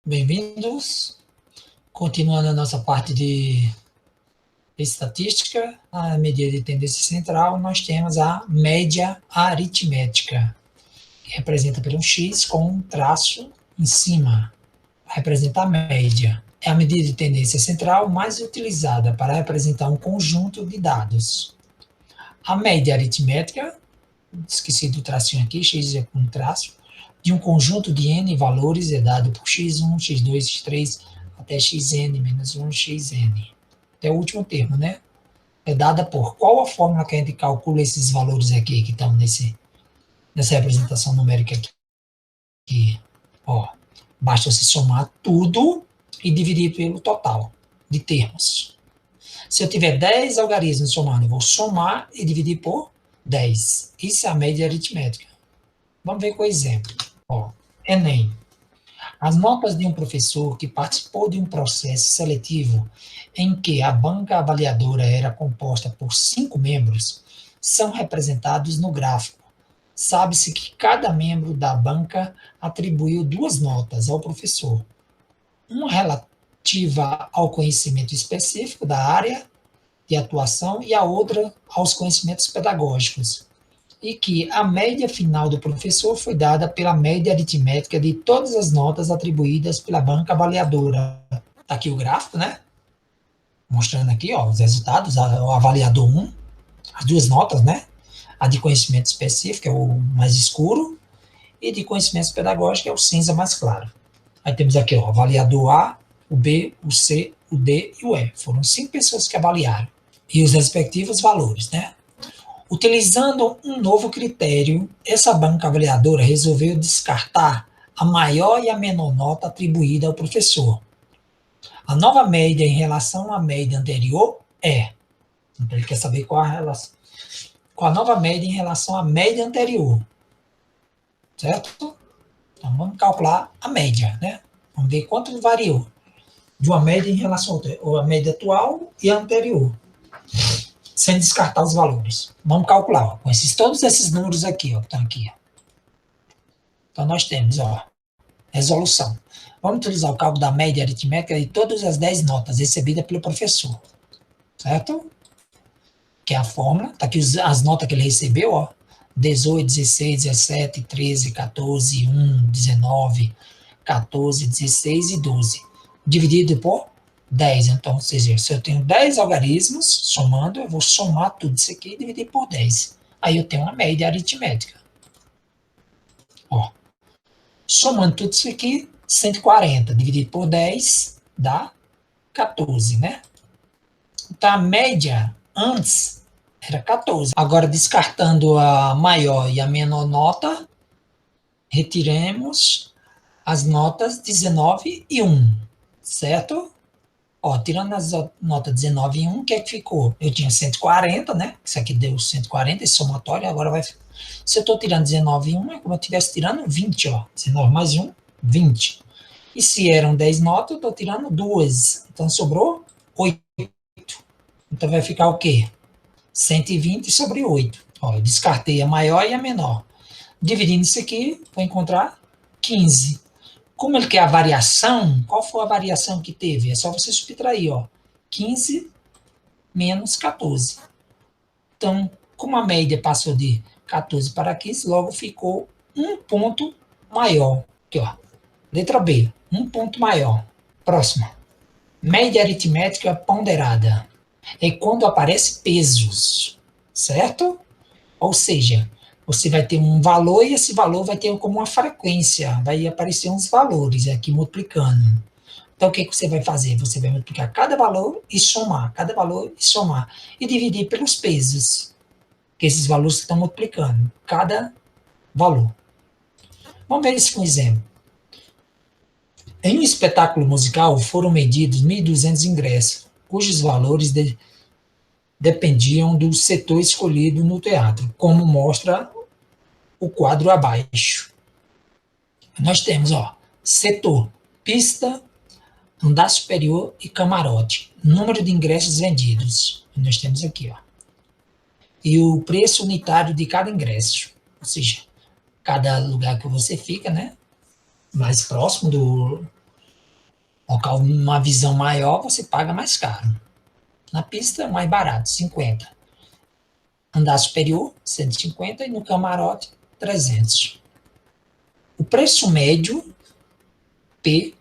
Bem-vindos. Continuando a nossa parte de estatística, a medida de tendência central, nós temos a média aritmética, que representa por um X com um traço em cima. Representa a média. É a medida de tendência central mais utilizada para representar um conjunto de dados. A média aritmética, esqueci do tracinho aqui, X é com um traço, de um conjunto de n valores é dado por x1, x2, x3, até xn menos 1, xn. Até o último termo, né? É dada por qual a fórmula que a gente calcula esses valores aqui que estão nessa representação numérica aqui. Ó, basta você somar tudo e dividir pelo total de termos. Se eu tiver 10 algarismos somando, eu vou somar e dividir por 10. Isso é a média aritmética. Vamos ver com o exemplo. Ó, Enem. As notas de um professor que participou de um processo seletivo em que a banca avaliadora era composta por 5 membros são representados no gráfico. Sabe-se que cada membro da banca atribuiu 2 notas ao professor. Uma relativa ao conhecimento específico da área de atuação e a outra aos conhecimentos pedagógicos, e que a média final do professor foi dada pela média aritmética de todas as notas atribuídas pela banca avaliadora. Está aqui o gráfico, né? Mostrando aqui ó, os resultados, o avaliador 1, as 2 notas, né? A de conhecimento específico, é o mais escuro, e de conhecimentos pedagógicos, é o cinza mais claro. Aí temos aqui ó, o avaliador A, o B, o C, o D e o E. Foram 5 pessoas que avaliaram. E os respectivos valores, né? Utilizando um novo critério, essa banca avaliadora resolveu descartar a maior e a menor nota atribuída ao professor. A nova média em relação à média anterior é. Então ele quer saber qual a relação. Qual a nova média em relação à média anterior. Certo? Então vamos calcular a média, né? Vamos ver quanto variou de uma média em relação à média atual e a anterior, sem descartar os valores. Vamos calcular, ó, com todos esses números aqui, ó, que estão aqui. Ó. Então, nós temos, ó, resolução. Vamos utilizar o cálculo da média aritmética de todas as 10 notas recebidas pelo professor. Certo? Que é a fórmula. Está aqui as notas que ele recebeu, ó. 18, 16, 17, 13, 14, 1, 19, 14, 16 e 12. Dividido por 10. Então, ou seja, se eu tenho 10 algarismos, somando, eu vou somar tudo isso aqui e dividir por 10. Aí eu tenho uma média aritmética. Ó. Somando tudo isso aqui, 140 dividido por 10 dá 14, né? Então, a média antes era 14. Agora, descartando a maior e a menor nota, retiremos as notas 19 e 1, certo? Ó, tirando as notas 19 e 1, o que é que ficou? Eu tinha 140, né? Isso aqui deu 140, esse somatório, agora vai... Se eu estou tirando 19 e 1, é como eu estivesse tirando 20, ó. 19 mais 1, 20. E se eram 10 notas, eu estou tirando 2. Então, sobrou 8. Então, vai ficar o quê? 120 sobre 8. Ó, eu descartei a maior e a menor. Dividindo isso aqui, vou encontrar 15. Como ele quer a variação, qual foi a variação que teve? É só você subtrair, ó. 15 menos 14. Então, como a média passou de 14 para 15, logo ficou um ponto maior. Aqui, ó. Letra B, um ponto maior. Próxima. Média aritmética ponderada. É quando aparece pesos, certo? Ou seja, você vai ter um valor e esse valor vai ter como uma frequência, vai aparecer uns valores aqui multiplicando. Então, o que você vai fazer? Você vai multiplicar cada valor e somar, cada valor e somar, e dividir pelos pesos, que esses valores estão multiplicando, cada valor. Vamos ver isso com um exemplo. Em um espetáculo musical foram medidos 1.200 ingressos, cujos valores dependiam do setor escolhido no teatro, como mostra o quadro abaixo. Nós temos, ó, setor, pista, andar superior e camarote. Número de ingressos vendidos. Nós temos aqui, ó. E o preço unitário de cada ingresso. Ou seja, cada lugar que você fica, né? Mais próximo Local numa visão maior, você paga mais caro. Na pista, mais barato, 50. Andar superior, 150 e no camarote, 300. O preço médio P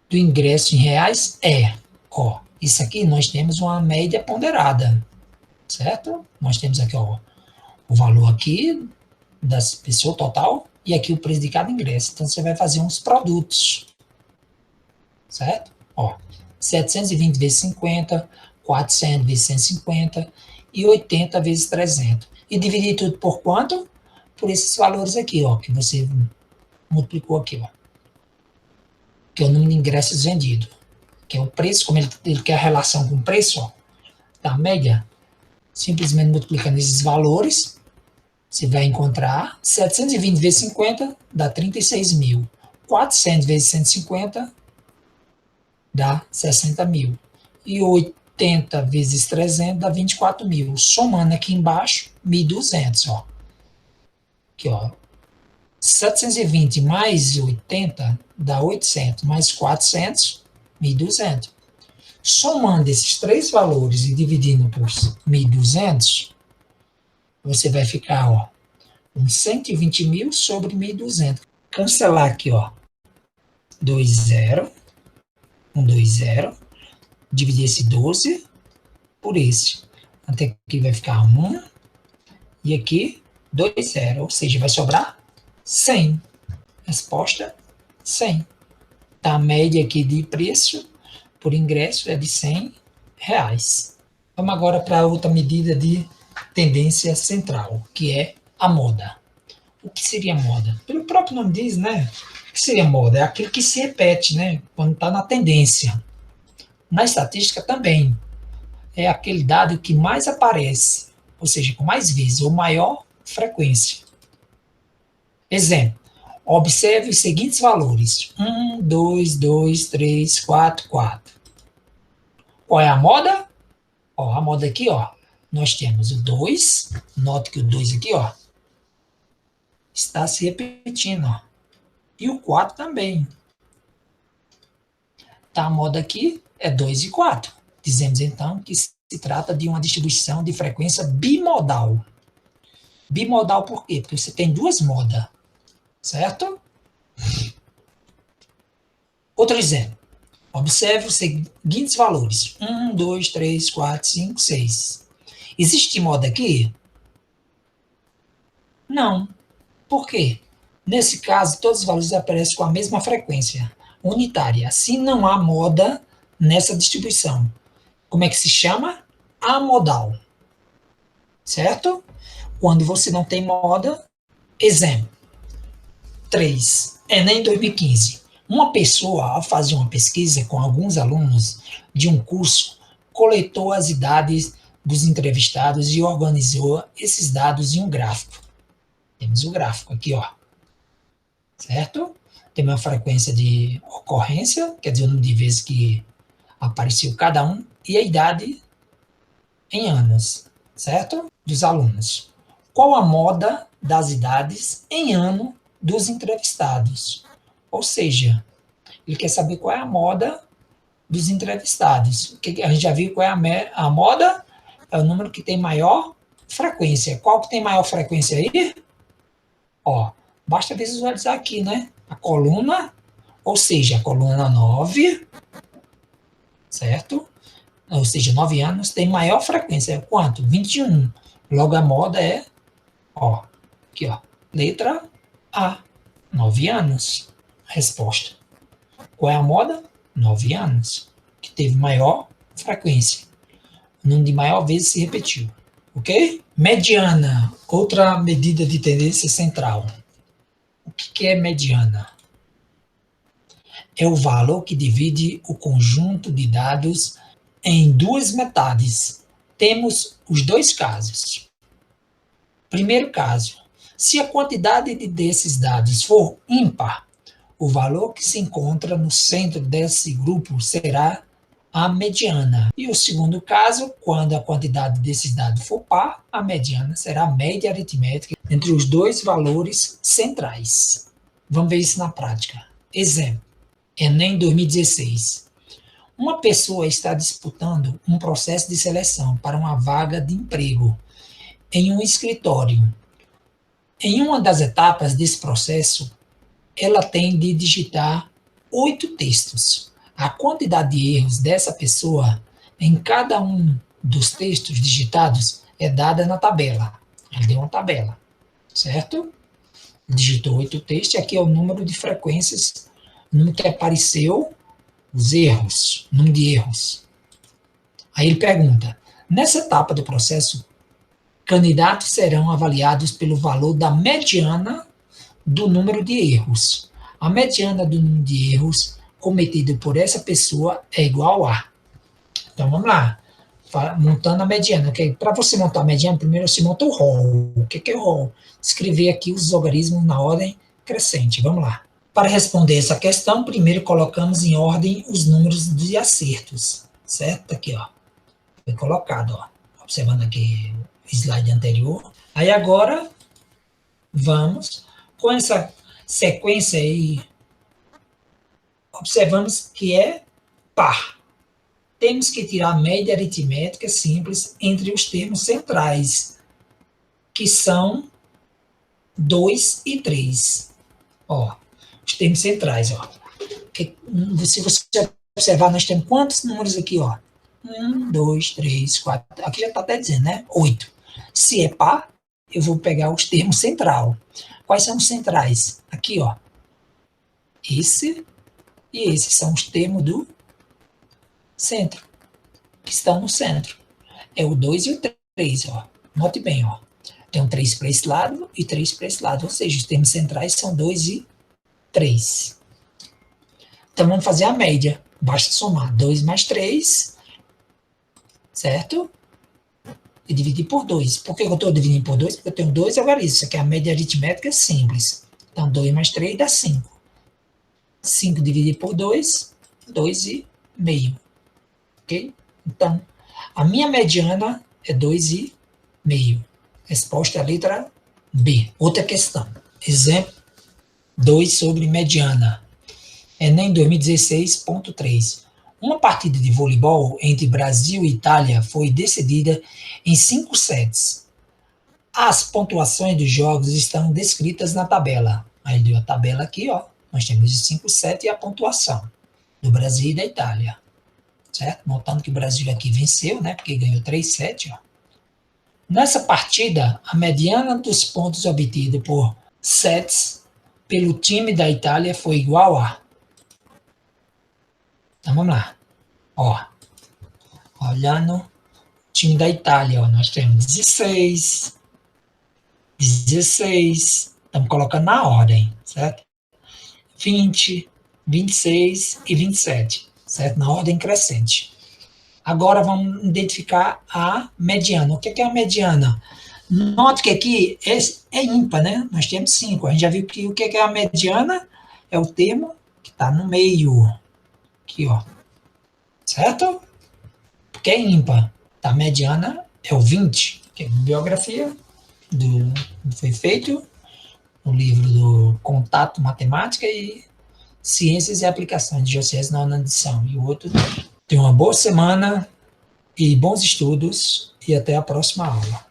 do ingresso em reais é, ó, isso aqui nós temos uma média ponderada, certo? Nós temos aqui, ó, o valor aqui das pessoas total e aqui o preço de cada ingresso. Então você vai fazer uns produtos, certo? Ó, 720 vezes 50, 400 vezes 150 e 80 vezes 300. E dividir tudo por quanto? Por esses valores aqui, ó, que você multiplicou aqui, ó. Que é o número de ingressos vendidos. Que é o preço, como ele quer a relação com o preço, ó, da média, simplesmente multiplicando esses valores, você vai encontrar 720 vezes 50 dá 36 mil. 400 vezes 150 dá 60 mil. E 80 vezes 300 dá 24 mil. Somando aqui embaixo, 1.200, ó. Aqui, ó. 720 mais 80 dá 800, mais 400, 1.200. Somando esses três valores e dividindo por 1.200, você vai ficar, ó, com 120 mil sobre 1.200. Cancelar aqui, ó, 2, 0, 1, 2, 0, dividir esse 12 por esse. Até aqui vai ficar 1 e aqui 2, 0, ou seja, vai sobrar 100. Resposta, 100. Tá, a média aqui de preço por ingresso é de 100 reais. Vamos agora para outra medida de tendência central, que é a moda. O que seria moda? Pelo próprio nome diz, né? O que seria moda? É aquilo que se repete, né? Quando está na tendência. Na estatística também. É aquele dado que mais aparece, ou seja, com mais vezes ou maior frequência. Exemplo. Observe os seguintes valores. 1, 2, 2, 3, 4, 4. Qual é a moda? Ó, a moda aqui, ó. Nós temos o 2. Note que o 2 aqui, ó, está se repetindo, ó. E o 4 também. Tá, a moda aqui é 2 e 4. Dizemos, então, que se trata de uma distribuição de frequência bimodal. Bimodal por quê? Porque você tem duas modas, certo? Outro exemplo. Observe os seguintes valores. 1, 2, 3, 4, 5, 6. Existe moda aqui? Não. Por quê? Nesse caso, todos os valores aparecem com a mesma frequência unitária. Assim, não há moda nessa distribuição. Como é que se chama? Amodal. Certo? Quando você não tem moda, exemplo. 3. Enem 2015. Uma pessoa, ao fazer uma pesquisa com alguns alunos de um curso, coletou as idades dos entrevistados e organizou esses dados em um gráfico. Temos o gráfico aqui, ó. Certo? Tem uma frequência de ocorrência, quer dizer, o número de vezes que apareceu cada um, e a idade em anos, certo? Dos alunos. Qual a moda das idades em ano dos entrevistados? Ou seja, ele quer saber qual é a moda dos entrevistados. A gente já viu qual é a moda? É o número que tem maior frequência. Qual que tem maior frequência aí? Ó, basta visualizar aqui, né? A coluna, ou seja, a coluna 9, certo? Ou seja, 9 anos tem maior frequência. Quanto? 21. Logo a moda é, ó, aqui, ó, letra A, 9 anos. Resposta. Qual é a moda? 9 anos, que teve maior frequência. O número de maior vezes se repetiu. Ok? Mediana, outra medida de tendência central. O que é mediana? É o valor que divide o conjunto de dados em duas metades. Temos os dois casos. Primeiro caso, se a quantidade desses dados for ímpar, o valor que se encontra no centro desse grupo será a mediana. E o segundo caso, quando a quantidade desses dados for par, a mediana será a média aritmética entre os dois valores centrais. Vamos ver isso na prática. Exemplo. Enem 2016. Uma pessoa está disputando um processo de seleção para uma vaga de emprego em um escritório. Em uma das etapas desse processo, ela tem de digitar 8 textos. A quantidade de erros dessa pessoa em cada um dos textos digitados é dada na tabela. Ele deu uma tabela, certo? Digitou 8 textos, e aqui é o número de frequências, o número que apareceu, os erros, o número de erros. Aí ele pergunta, nessa etapa do processo, candidatos serão avaliados pelo valor da mediana do número de erros. A mediana do número de erros cometido por essa pessoa é igual a. Então vamos lá, montando a mediana. Para você montar a mediana, primeiro você monta o rol. O que é o rol? Escrever aqui os logaritmos na ordem crescente. Vamos lá. Para responder essa questão, primeiro colocamos em ordem os números de acertos, certo? Aqui, ó. Foi colocado, ó. Observando aqui o slide anterior. Aí agora, vamos com essa sequência aí, observamos que é par. Temos que tirar a média aritmética simples entre os termos centrais, que são 2 e 3. Ó, os termos centrais, ó. Se você observar, nós temos quantos números aqui, ó? 1, 2, 3, 4, aqui já está até dizendo, né? 8. Se é par, eu vou pegar os termos central. Quais são os centrais? Aqui, ó. Esse e esse são os termos do centro, que estão no centro. É o 2 e o 3, ó. Note bem, ó. Tem um 3 para esse lado e 3 para esse lado, ou seja, os termos centrais são 2 e 3. Então, vamos fazer a média. Basta somar 2 mais 3, certo? E dividir por 2. Por que eu estou dividindo por 2? Porque eu tenho 2 algarismos. Isso aqui é a média aritmética simples. Então, 2 mais 3 dá 5. 5 dividido por 2, 2,5. Ok? Então, a minha mediana é 2,5. Resposta é a letra B. Outra questão. Exemplo 2 sobre mediana. Enem 2016.3. Uma partida de voleibol entre Brasil e Itália foi decidida em 5 sets. As pontuações dos jogos estão descritas na tabela. Aí deu a tabela aqui, ó. Nós temos os 5 sets e a pontuação do Brasil e da Itália. Certo? Notando que o Brasil aqui venceu, né? Porque ganhou 3 sets, ó. Nessa partida, a mediana dos pontos obtidos por sets pelo time da Itália foi igual a. Então vamos lá. Ó, olhando o time da Itália, ó, nós temos 16, 16, estamos colocando na ordem, certo? 20, 26 e 27, certo? Na ordem crescente. Agora vamos identificar a mediana. O que é a mediana? Note que aqui é ímpar, né? Nós temos 5. A gente já viu que o que é a mediana? É o termo que está no meio. Aqui, ó. Certo? Porque é ímpar. A mediana é o 20, que é a bibliografia foi feito no livro do Contato Matemática e Ciências e Aplicações de José na edição. E o outro. Tenha uma boa semana e bons estudos e até a próxima aula.